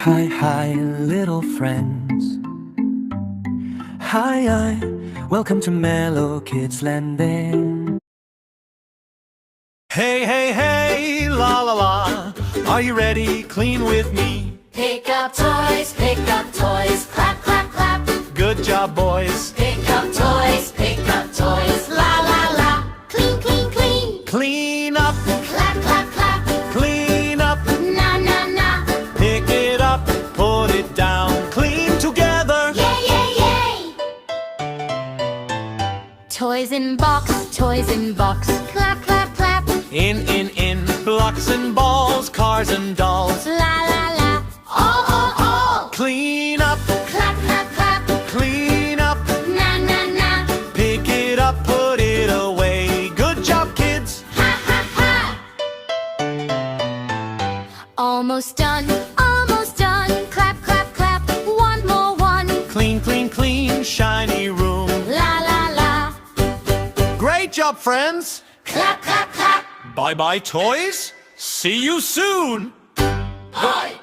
Hi, hi, little friends. Hi, welcome to MeloKids Landing. Hey, hey, hey, la la la. Are you ready? Clean with me. Pick up toys, clap, clap, clap. Good job, boys. Pick up toys, la la la. Clean, clean, clean. Clean up, Clap, clap, clap. clean up. Na, na, na. Pick it up, put it down. Clean together. Yay, yay, yay. Toys in box, clap, clap, clap. In, blocks and balls, cars and dolls. La la la. All. Clean up, Clap, clap, clap. clean up. Na, na, na. Pick it up, put it away. Good job, kids. Ha, ha, ha. Almost done, clap, clap, clap. One more one. Clean, clean, clean, shiny room. La la la. Great job, friends. Clap, clap, clap. Bye-bye, toys. See you soon. Bye.